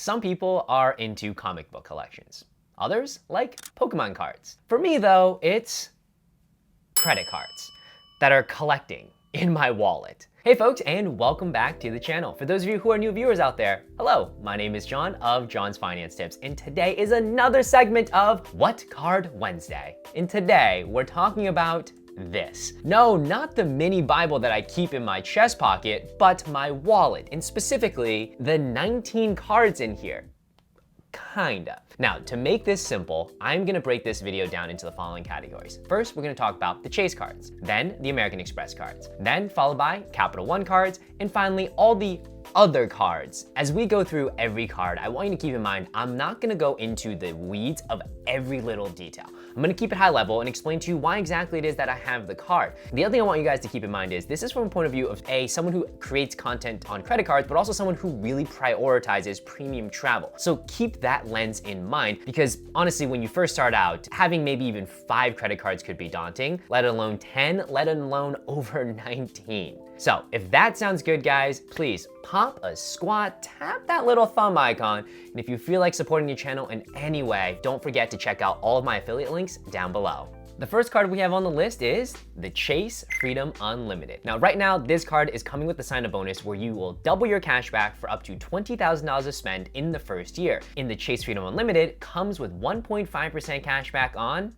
Some people are into comic book collections. Others like Pokemon cards. For me though, it's credit cards that are collecting in my wallet. Hey folks, and welcome back to the channel. For those of you who are new viewers out there, hello, my name is John of John's Finance Tips, and today is another segment of What Card Wednesday. And today, we're talking about this. No, not the mini Bible that I keep in my chest pocket, but my wallet, and specifically the 19 cards in here. Kinda. Now, to make this simple, I'm gonna break this video down into the following categories. First, we're gonna talk about the Chase cards, then the American Express cards, then followed by Capital One cards, and finally, all the other cards. As we go through every card, I want you to keep in mind, I'm not gonna go into the weeds of every little detail. I'm gonna keep it high level and explain to you why exactly it is that I have the card. The other thing I want you guys to keep in mind is this is from a point of view of someone who creates content on credit cards, but also someone who really prioritizes premium travel. So keep that lens in mind, because honestly, when you first start out, having maybe even 5 credit cards could be daunting, let alone 10, let alone over 19. So if that sounds good, guys, please pop a squat, tap that little thumb icon, and if you feel like supporting the channel in any way, don't forget to check out all of my affiliate links down below. The first card we have on the list is the Chase Freedom Unlimited. Now, right now, this card is coming with the sign-up bonus where you will double your cash back for up to $20,000 to spend in the first year. In the Chase Freedom Unlimited, comes with 1.5% cash back on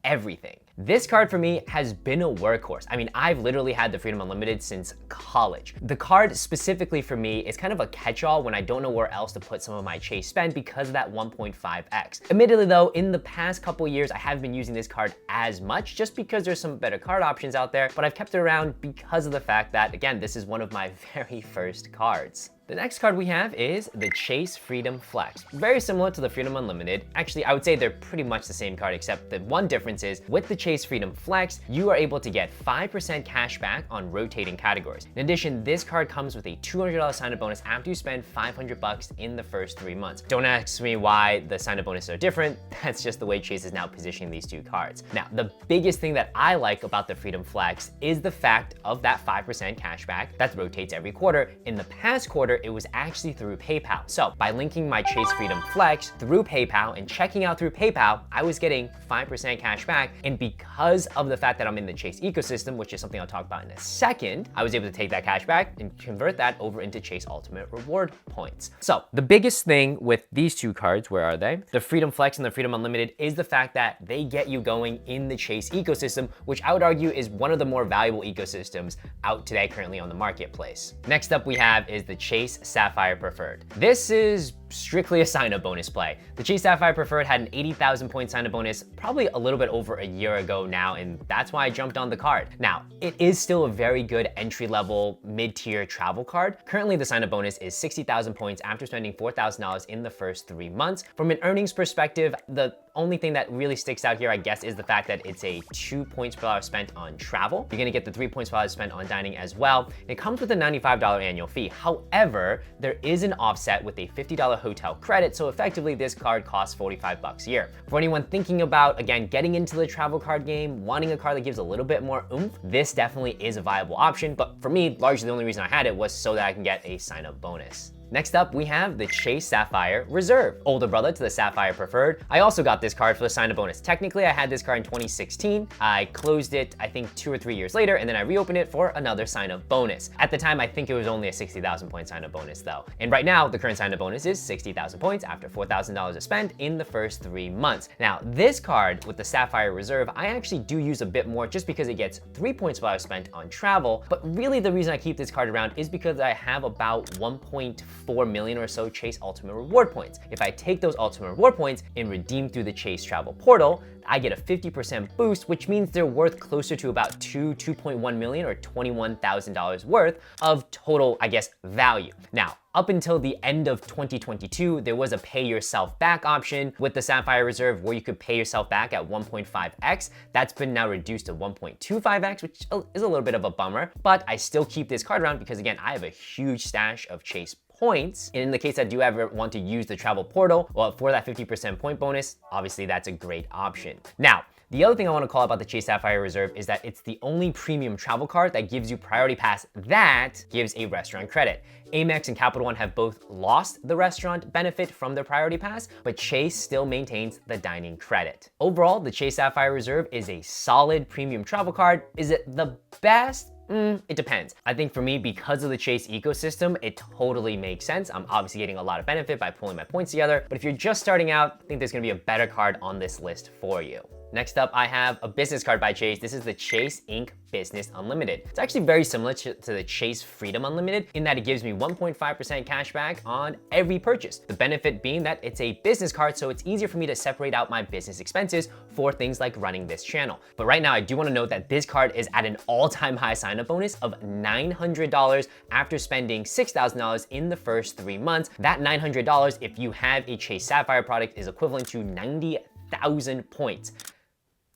everything. This card for me has been a workhorse. I mean, I've literally had the Freedom Unlimited since college. The card specifically for me is kind of a catch-all when I don't know where else to put some of my Chase spend because of that 1.5x. Admittedly though, in the past couple years, I haven't been using this card as much just because there's some better card options out there, but I've kept it around because of the fact that, again, this is one of my very first cards. The next card we have is the Chase Freedom Flex. Very similar to the Freedom Unlimited. Actually, I would say they're pretty much the same card, except the one difference is with the Chase Freedom Flex, you are able to get 5% cash back on rotating categories. In addition, this card comes with a $200 sign-up bonus after you spend $500 in the first 3 months. Don't ask me why the sign-up bonus are different. That's just the way Chase is now positioning these two cards. Now, the biggest thing that I like about the Freedom Flex is the fact of that 5% cash back that rotates every quarter. In the past quarter, it was actually through PayPal. So by linking my Chase Freedom Flex through PayPal and checking out through PayPal, I was getting 5% cash back. And because of the fact that I'm in the Chase ecosystem, which is something I'll talk about in a second, I was able to take that cash back and convert that over into Chase Ultimate Reward points. So the biggest thing with these two cards, where are they? The Freedom Flex and the Freedom Unlimited is the fact that they get you going in the Chase ecosystem, which I would argue is one of the more valuable ecosystems out today currently on the marketplace. Next up we have is the Chase SAPPHIRE Preferred. This is strictly a sign-up bonus play. The Chase SAPPHIRE Preferred had an 80,000 point sign-up bonus probably a little bit over a year ago now, and that's why I jumped on the card. Now, it is still a very good entry-level, mid-tier travel card. Currently, the sign-up bonus is 60,000 points after spending $4,000 in the first 3 months. From an earnings perspective, the only thing that really sticks out here, I guess, is the fact that it's a 2 points per dollar spent on travel. You're gonna get the 3 points per dollar spent on dining as well. It comes with a $95 annual fee. However, there is an offset with a $50 hotel credit, so effectively this card costs $45 a year. For anyone thinking about, again, getting into the travel card game, wanting a card that gives a little bit more oomph, this definitely is a viable option, but for me, largely the only reason I had it was so that I can get a sign-up bonus. Next up, we have the Chase Sapphire Reserve, older brother to the Sapphire Preferred. I also got this card for the sign-up bonus. Technically, I had this card in 2016. I closed it, I think 2 or 3 years later, and then I reopened it for another sign-up bonus. At the time, I think it was only a 60,000 point sign-up bonus though. And right now, the current sign-up bonus is 60,000 points after $4,000 to spend in the first 3 months. Now, this card with the Sapphire Reserve, I actually do use a bit more just because it gets 3 points per hour spent on travel. But really the reason I keep this card around is because I have about 1.4 million or so Chase Ultimate Reward points. If I take those Ultimate Reward points and redeem through the Chase Travel Portal, I get a 50% boost, which means they're worth closer to about 2.1 million or $21,000 worth of total, I guess, value. Now, up until the end of 2022, there was a pay yourself back option with the Sapphire Reserve where you could pay yourself back at 1.5x. That's been now reduced to 1.25x, which is a little bit of a bummer, but I still keep this card around because again, I have a huge stash of Chase points. And in the case I do ever want to use the travel portal, well, for that 50% point bonus, obviously that's a great option. Now, the other thing I want to call out about the Chase Sapphire Reserve is that it's the only premium travel card that gives you Priority Pass that gives a restaurant credit. AMEX and Capital One have both lost the restaurant benefit from their Priority Pass, but Chase still maintains the dining credit. Overall, the Chase Sapphire Reserve is a solid premium travel card. Is it the best? It depends. I think for me, because of the Chase ecosystem, it totally makes sense. I'm obviously getting a lot of benefit by pulling my points together, but if you're just starting out, I think there's gonna be a better card on this list for you. Next up, I have a business card by Chase. This is the Chase Ink Business Unlimited. It's actually very similar to the Chase Freedom Unlimited in that it gives me 1.5% cash back on every purchase. The benefit being that it's a business card, so it's easier for me to separate out my business expenses for things like running this channel. But right now, I do want to note that this card is at an all-time high sign-up bonus of $900 after spending $6,000 in the first 3 months. That $900, if you have a Chase Sapphire product, is equivalent to 90,000 points.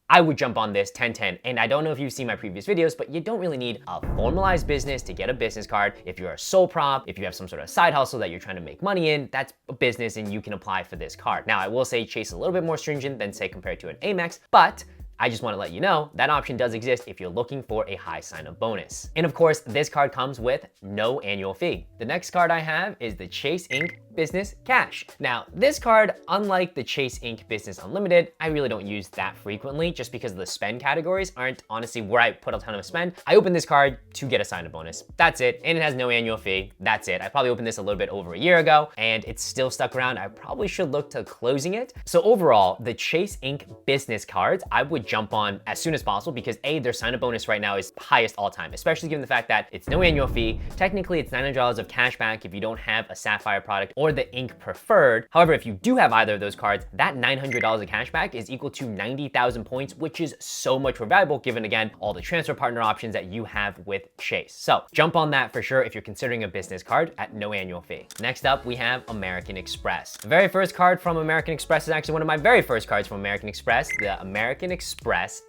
I would jump on this 10-10, and I don't know if you've seen my previous videos, but you don't really need a formalized business to get a business card. If you're a sole prop, if you have some sort of side hustle that you're trying to make money in, that's a business and you can apply for this card. Now, I will say Chase is a little bit more stringent than say compared to an AMEX, but I just want to let you know that option does exist if you're looking for a high sign-up bonus. And of course, this card comes with no annual fee. The next card I have is the Chase Ink Business Cash. Now, this card, unlike the Chase Ink Business Unlimited, I really don't use that frequently just because the spend categories aren't honestly where I put a ton of spend. I opened this card to get a sign-up bonus. That's it, and it has no annual fee. That's it. I probably opened this a little bit over a year ago, and it's still stuck around. I probably should look to closing it. So overall, the Chase Ink Business cards, I would jump on as soon as possible because A, their sign-up bonus right now is highest all time, especially given the fact that it's no annual fee. Technically, it's $900 of cash back if you don't have a Sapphire product or the Ink Preferred. However, if you do have either of those cards, that $900 of cash back is equal to 90,000 points, which is so much more valuable given, again, all the transfer partner options that you have with Chase. So jump on that for sure if you're considering a business card at no annual fee. Next up, we have American Express. The very first card from American Express is actually one of my very first cards from American Express, the American Express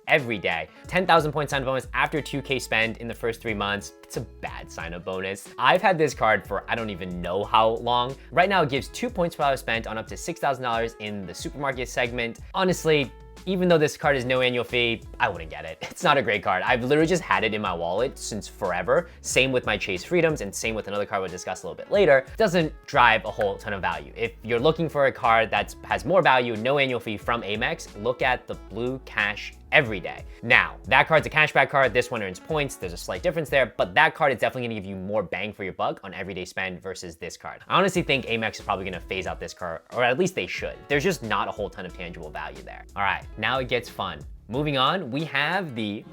Everyday. 10,000 point sign-up bonus after 2K spend in the first 3 months. It's a bad sign-up bonus. I've had this card for I don't even know how long. Right now, it gives 2 points per hour spent on up to $6,000 in the supermarket segment. Honestly, even though this card is no annual fee, I wouldn't get it. It's not a great card. I've literally just had it in my wallet since forever. Same with my Chase Freedoms and same with another card we'll discuss a little bit later. Doesn't drive a whole ton of value. If you're looking for a card that has more value, no annual fee from AMEX, look at the Blue Cash Everyday. Now, that card's a cashback card. This one earns points. There's a slight difference there, but that card is definitely gonna give you more bang for your buck on everyday spend versus this card. I honestly think AMEX is probably gonna phase out this card, or at least they should. There's just not a whole ton of tangible value there. All right, now it gets fun. Moving on, we have the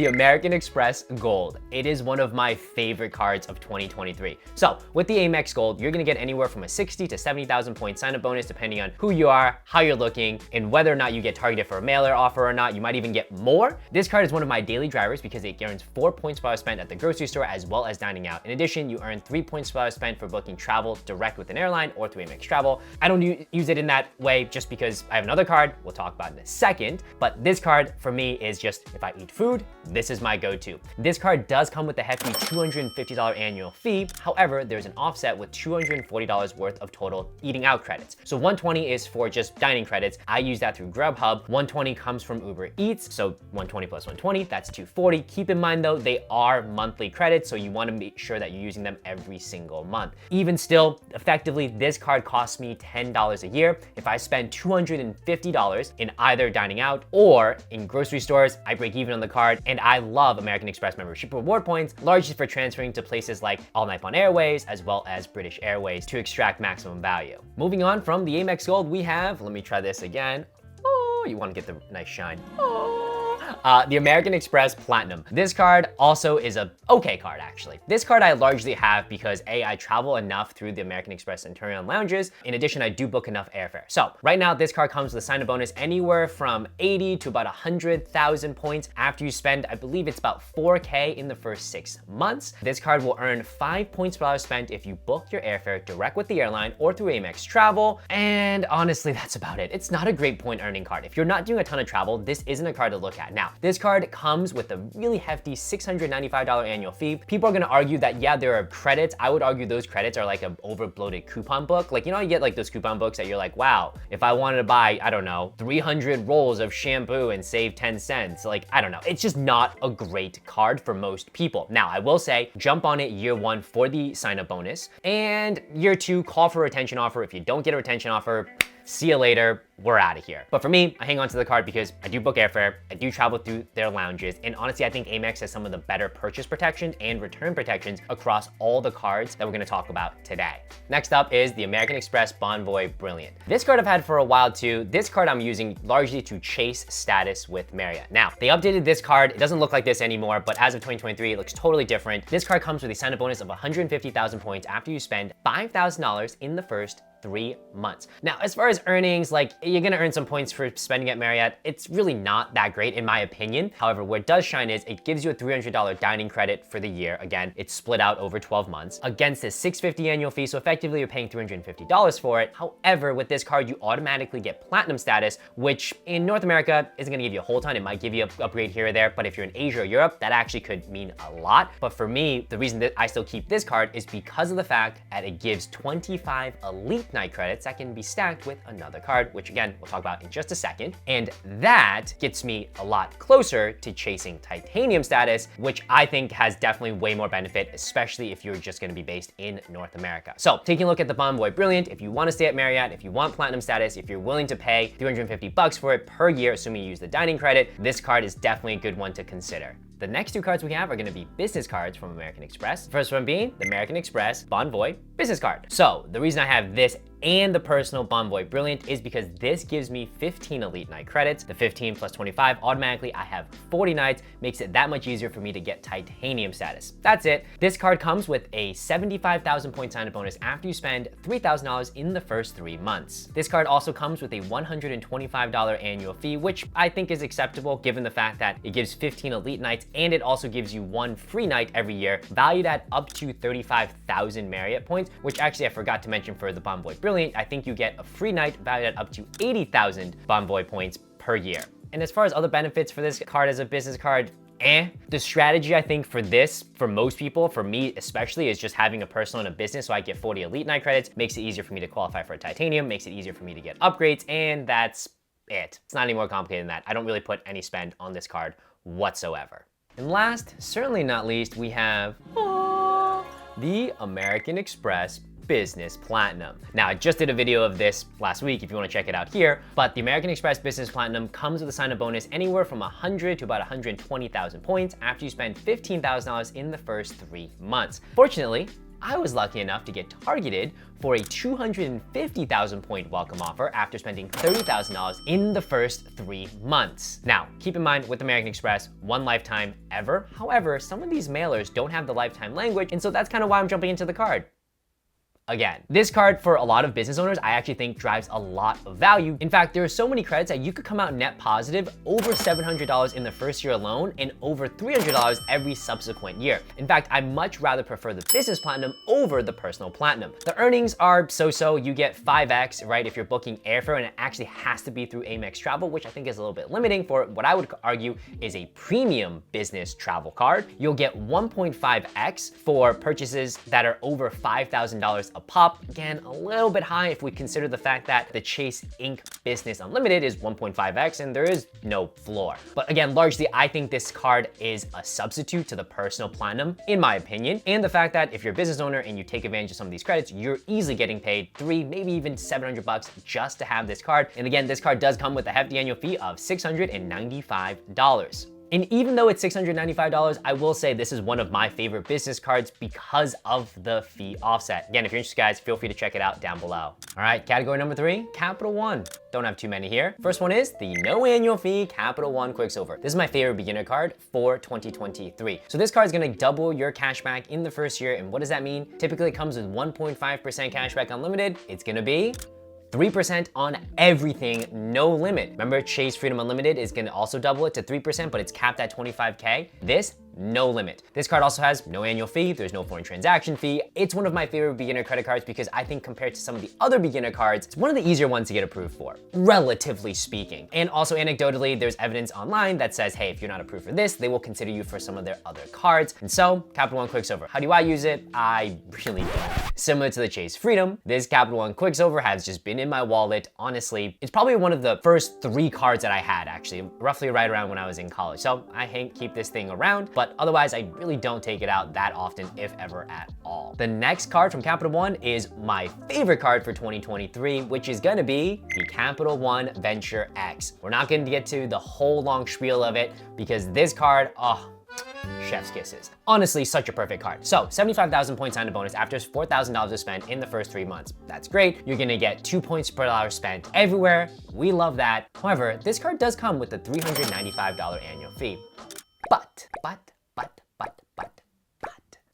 American Express Gold. It is one of my favorite cards of 2023. So with the AMEX Gold, you're gonna get anywhere from a 60 to 70,000 point sign-up bonus depending on who you are, how you're looking, and whether or not you get targeted for a mailer offer or not. You might even get more. This card is one of my daily drivers because it earns 4 points per hour spent at the grocery store as well as dining out. In addition, you earn 3 points per hour spent for booking travel direct with an airline or through AMEX Travel. I don't use it in that way just because I have another card we'll talk about in a second, but this card for me is just if I eat food, this is my go-to. This card does come with a hefty $250 annual fee. However, there's an offset with $240 worth of total eating out credits. So 120 is for just dining credits. I use that through Grubhub. 120 comes from Uber Eats. So 120 plus 120, that's 240. Keep in mind though, they are monthly credits. So you want to make sure that you're using them every single month. Even still, effectively, this card costs me $10 a year. If I spend $250 in either dining out or in grocery stores, I break even on the card. And I love American Express membership reward points, largely for transferring to places like All Nippon Airways, as well as British Airways to extract maximum value. Moving on from the AMEX Gold, we have, let me try this again. Oh, you want to get the nice shine. The American Express Platinum. This card also is a okay card, actually. This card I largely have because A, I travel enough through the American Express Centurion lounges. In addition, I do book enough airfare. So right now, this card comes with a sign-up bonus anywhere from 80 to about 100,000 points after you spend, I believe it's about 4K in the first 6 months. This card will earn 5 points per hour spent if you book your airfare direct with the airline or through AMEX Travel. And honestly, that's about it. It's not a great point earning card. If you're not doing a ton of travel, this isn't a card to look at. Now, Now, this card comes with a really hefty $695 annual fee. People are gonna argue that, yeah, there are credits. I would argue those credits are like an over-bloated coupon book. Like, you know, you get like those coupon books that you're like, wow, if I wanted to buy, I don't know, 300 rolls of shampoo and save 10 cents, like, I don't know. It's just not a great card for most people. Now, I will say, jump on it year 1 for the sign-up bonus, and year 2, call for a retention offer. If you don't get a retention offer, see you later, we're out of here. But for me, I hang on to the card because I do book airfare, I do travel through their lounges, and honestly, I think AMEX has some of the better purchase protections and return protections across all the cards that we're gonna talk about today. Next up is the American Express BONVOY Brilliant. This card I've had for a while too. This card I'm using largely to chase status with Marriott. Now, they updated this card. It doesn't look like this anymore, but as of 2023, it looks totally different. This card comes with a sign-up bonus of 150,000 points after you spend $5,000 in the first 3 months. Now, as far as earnings, like, you're gonna earn some points for spending at Marriott. It's really not that great in my opinion. However, where it does shine is it gives you a $300 dining credit for the year. Again, it's split out over 12 months against a $650 annual fee. So effectively you're paying $350 for it. However, with this card, you automatically get platinum status, which in North America isn't gonna give you a whole ton. It might give you an upgrade here or there, but if you're in Asia or Europe, that actually could mean a lot. But for me, the reason that I still keep this card is because of the fact that it gives 25 elite night credits that can be stacked with another card, which again, we'll talk about in just a second. And that gets me a lot closer to chasing titanium status, which I think has definitely way more benefit, especially if you're just gonna be based in North America. So taking a look at the BONVOY Brilliant, if you wanna stay at Marriott, if you want platinum status, if you're willing to pay $350 for it per year, assuming you use the dining credit, this card is definitely a good one to consider. The next 2 cards we have are gonna be business cards from American Express. The first one being the American Express BONVOY business card. So the reason I have this and the personal BONVOY Brilliant is because this gives me 15 elite night credits. The 15 plus 25, automatically I have 40 nights, makes it that much easier for me to get titanium status. That's it. This card comes with a 75,000 point sign-up bonus after you spend $3,000 in the first 3 months. This card also comes with a $125 annual fee, which I think is acceptable given the fact that it gives 15 elite nights and it also gives you 1 free night every year, valued at up to 35,000 Marriott points, which actually I forgot to mention for the BONVOY Brilliant, I think you get a free night valued at up to 80,000 BONVOY points per year. And as far as other benefits for this card as a business card, The strategy I think for this, for most people, for me especially, is just having a personal and a business so I get 40 elite night credits, makes it easier for me to qualify for a titanium, makes it easier for me to get upgrades, and that's it. It's not any more complicated than that. I don't really put any spend on this card whatsoever. And last, certainly not least, we have the American Express Business Platinum. Now, I just did a video of this last week if you want to check it out here, but the American Express Business Platinum comes with a sign-up bonus anywhere from 100 to about 120,000 points after you spend $15,000 in the first 3 months. Fortunately, I was lucky enough to get targeted for a 250,000 point welcome offer after spending $30,000 in the first 3 months. Now, keep in mind with American Express, 1 lifetime ever. However, some of these mailers don't have the lifetime language, and so that's kind of why I'm jumping into the card. Again, this card for a lot of business owners, I actually think drives a lot of value. In fact, there are so many credits that you could come out net positive, over $700 in the first year alone and over $300 every subsequent year. In fact, I much rather prefer the business platinum over the personal platinum. The earnings are so-so. You get 5x, right, if you're booking airfare, and it actually has to be through AMEX travel, which I think is a little bit limiting for what I would argue is a premium business travel card. You'll get 1.5x for purchases that are over $5,000 a pop. Again, a little bit high if we consider the fact that the Chase Inc. Business Unlimited is 1.5x and there is no floor. But again, largely, I think this card is a substitute to the personal platinum, in my opinion. And the fact that if you're a business owner and you take advantage of some of these credits, you're easily getting paid $300, maybe even $700 just to have this card. And again, this card does come with a hefty annual fee of $695. And even though it's $695, I will say this is one of my favorite business cards because of the fee offset. Again, if you're interested, guys, feel free to check it out down below. All right, category number 3, Capital One. Don't have too many here. First one is the no annual fee Capital One QUICKSILVER. This is my favorite beginner card for 2023. So this card is gonna double your cashback in the first year. And what does that mean? Typically it comes with 1.5% cashback unlimited. It's gonna be 3% on everything, no limit. Remember, Chase Freedom Unlimited is gonna also double it to 3%, but it's capped at 25K. This, no limit. This card also has no annual fee, there's no foreign transaction fee. It's one of my favorite beginner credit cards because I think compared to some of the other beginner cards, it's one of the easier ones to get approved for, relatively speaking. And also anecdotally, there's evidence online that says, hey, if you're not approved for this, they will consider you for some of their other cards. And so, Capital One QUICKSILVER. How do I use it? I really don't. Similar to the Chase Freedom, this Capital One QUICKSILVER has just been in my wallet. Honestly, it's probably one of the first 3 cards that I had, actually, roughly right around when I was in college. So I keep this thing around, but otherwise I really don't take it out that often, if ever at all. The next card from Capital One is my favorite card for 2023, which is gonna be the Capital One Venture X. We're not going to get to the whole long spiel of it because this card, oh, chef's kisses. Honestly, such a perfect card. So 75,000 points sign-up bonus after $4,000 is spent in the first 3 months. That's great. You're gonna get 2 points per dollar spent everywhere. We love that. However, this card does come with a $395 annual fee. But,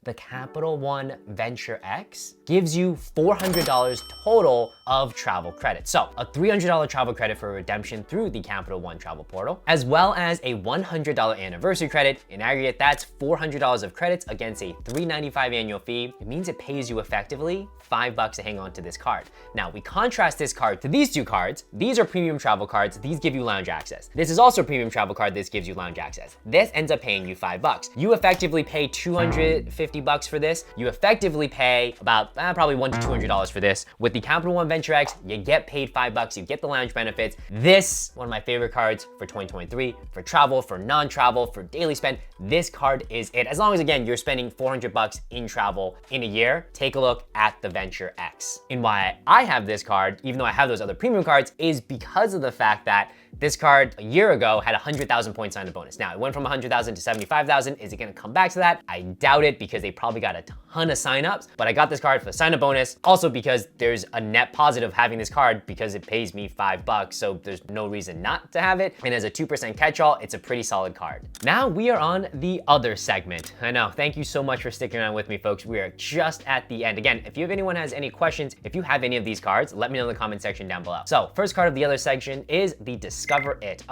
the Capital One Venture X gives you $400 total of travel credit. So a $300 travel credit for redemption through the Capital One travel portal, as well as a $100 anniversary credit. In aggregate, that's $400 of credits against a $395 annual fee. It means it pays you effectively $5 to hang on to this card. Now, we contrast this card to these 2 cards. These are premium travel cards. These give you lounge access. This is also a premium travel card. This gives you lounge access. This ends up paying you $5. You effectively pay $250 for this. You effectively pay about probably $100 to $200 for this. With the Capital One Venture X, you get paid $5. You get the lounge benefits. This, one of my favorite cards for 2023, for travel, for non-travel, for daily spend. This card is it. As long as, again, you're spending $400 in travel in a year, take a look at the Venture X. And why I have this card, even though I have those other premium cards, is because of the fact that this card a year ago had 100,000 points sign-up bonus. Now, it went from 100,000 to 75,000. Is it gonna come back to that? I doubt it because they probably got a ton of sign-ups, but I got this card for the sign-up bonus. Also because there's a net positive having this card because it pays me $5, so there's no reason not to have it. And as a 2% catch-all, it's a pretty solid card. Now we are on the other segment. I know, thank you so much for sticking around with me, folks. We are just at the end. Again, if anyone has any questions, if you have any of these cards, let me know in the comment section down below. So first card of the other section is the Discover It.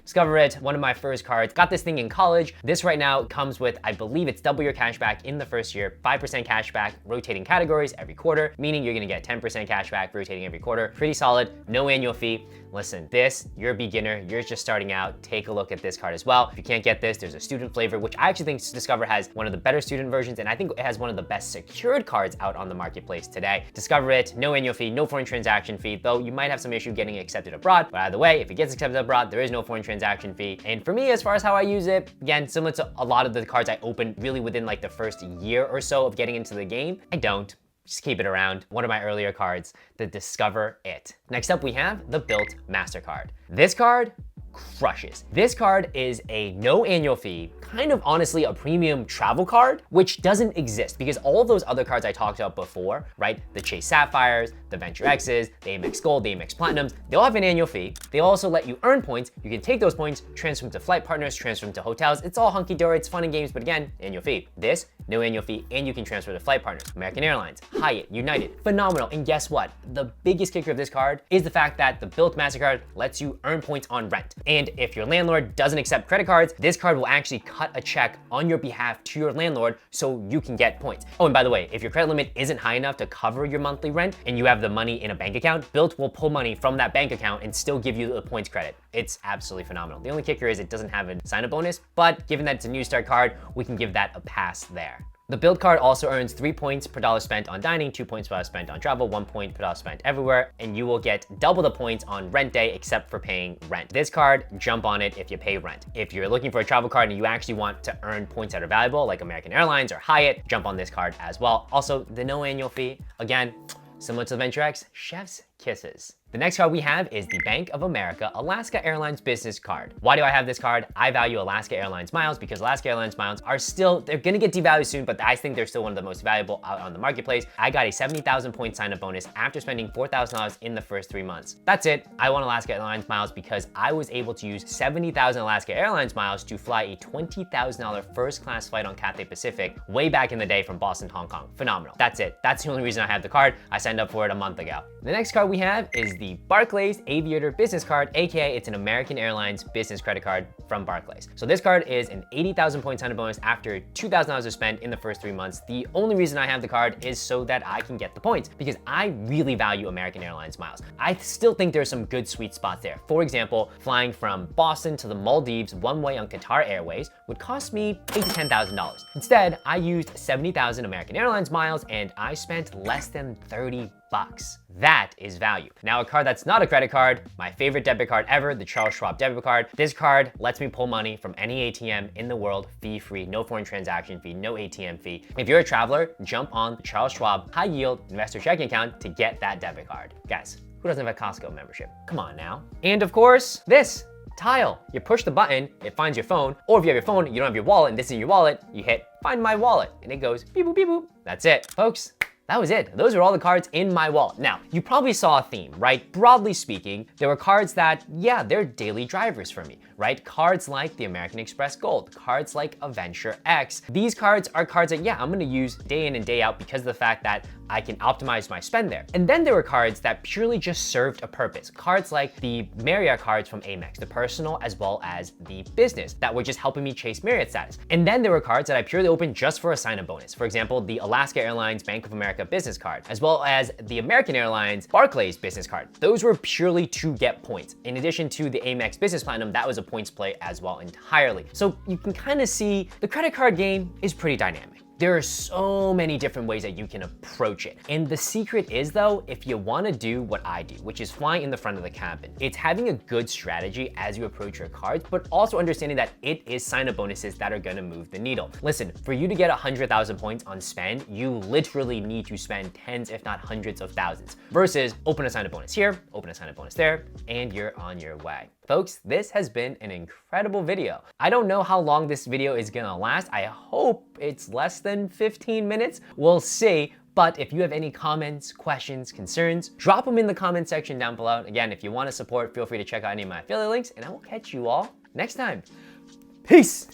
Discover It, one of my first cards. Got this thing in college. This right now comes with, I believe it's double your cash back in the first year, 5% cash back, rotating categories every quarter, meaning you're gonna get 10% cash back, rotating every quarter. Pretty solid, no annual fee. Listen, you're a beginner, you're just starting out, take a look at this card as well. If you can't get this, there's a student flavor, which I actually think Discover has one of the better student versions, and I think it has one of the best secured cards out on the marketplace today. Discover It, no annual fee, no foreign transaction fee, though you might have some issue getting accepted abroad, but either way, if it gets accepted abroad, there is no foreign transaction fee. And for me, as far as how I use it, again, similar to a lot of the cards I open really within like the first year or so of getting into the game, I don't. Just keep it around. One of my earlier cards, the Discover It. Next up, we have the BILT MASTERCARD. This card crushes. This card is a no annual fee, kind of honestly a premium travel card, which doesn't exist because all of those other cards I talked about before, right? The Chase Sapphires, the Venture X's, the AMEX Gold, the AMEX Platinums, they all have an annual fee. They also let you earn points. You can take those points, transfer them to flight partners, transfer them to hotels. It's all hunky-dory, it's fun and games, but again, annual fee. This, no annual fee, and you can transfer to flight partners. American Airlines, Hyatt, United, phenomenal. And guess what? The biggest kicker of this card is the fact that the BILT MasterCard lets you earn points on rent. And if your landlord doesn't accept credit cards, this card will actually cut a check on your behalf to your landlord so you can get points. Oh, and by the way, if your credit limit isn't high enough to cover your monthly rent and you have the money in a bank account, BILT will pull money from that bank account and still give you the points credit. It's absolutely phenomenal. The only kicker is it doesn't have a sign-up bonus, but given that it's a new start card, we can give that a pass there. The BILT card also earns 3 points per dollar spent on dining, 2 points per dollar spent on travel, 1 point per dollar spent everywhere, and you will get double the points on rent day except for paying rent. This card, jump on it if you pay rent. If you're looking for a travel card and you actually want to earn points that are valuable, like American Airlines or Hyatt, jump on this card as well. Also, the no annual fee, again, similar to the Venture X, chef's kisses. The next card we have is the Bank of America Alaska Airlines Business Card. Why do I have this card? I value Alaska Airlines miles because Alaska Airlines miles are still, they're gonna get devalued soon, but I think they're still one of the most valuable out on the marketplace. I got a 70,000 point sign-up bonus after spending $4,000 in the first 3 months. That's it. I want Alaska Airlines miles because I was able to use 70,000 Alaska Airlines miles to fly a $20,000 first class flight on Cathay Pacific way back in the day from Boston to Hong Kong. Phenomenal. That's it. That's the only reason I have the card. I signed up for it a month ago. The next card we have is the Barclays Aviator Business Card, aka it's an American Airlines business credit card from Barclays. So this card is an 80,000 point sign-up bonus after $2,000 are spent in the first 3 months. The only reason I have the card is so that I can get the points because I really value American Airlines miles. I still think there's some good sweet spots there. For example, flying from Boston to the Maldives one way on Qatar Airways would cost me $8,000 to $10,000. Instead, I used 70,000 American Airlines miles and I spent less than 30 bucks. That is value. Now, a card that's not a credit card, my favorite debit card ever, the Charles Schwab debit card. This card lets me pull money from any ATM in the world fee-free, no foreign transaction fee, no ATM fee. If you're a traveler, jump on the Charles Schwab high yield investor checking account to get that debit card. Guys, who doesn't have a Costco membership? Come on now. And of course, this tile. You push the button, it finds your phone, or if you have your phone, you don't have your wallet, and this is your wallet, you hit find my wallet, and it goes beep boop beep boop. That's it, folks. That was it. Those are all the cards in my wallet. Now, you probably saw a theme, right? Broadly speaking, there were cards that, yeah, they're daily drivers for me, right? Cards like the American Express Gold, cards like Adventure X. These cards are cards that, yeah, I'm gonna use day in and day out because of the fact that I can optimize my spend there. And then there were cards that purely just served a purpose. Cards like the Marriott cards from AMEX, the personal as well as the business, that were just helping me chase Marriott status. And then there were cards that I purely opened just for a sign-up bonus. For example, the Alaska Airlines Bank of America business card, as well as the American Airlines Barclays business card. Those were purely to get points. In addition to the AMEX Business Platinum, that was a points play as well entirely. So you can kind of see the credit card game is pretty dynamic. There are so many different ways that you can approach it. And the secret is though, if you wanna do what I do, which is flying in the front of the cabin, it's having a good strategy as you approach your cards, but also understanding that it is sign-up bonuses that are gonna move the needle. Listen, for you to get 100,000 points on spend, you literally need to spend tens, if not hundreds of thousands, versus open a sign-up bonus here, open a sign-up bonus there, and you're on your way. Folks, this has been an incredible video. I don't know how long this video is gonna last. I hope it's less than 15 minutes. We'll see. But if you have any comments, questions, concerns, drop them in the comment section down below. Again, if you want to support, feel free to check out any of my affiliate links, and I will catch you all next time. Peace.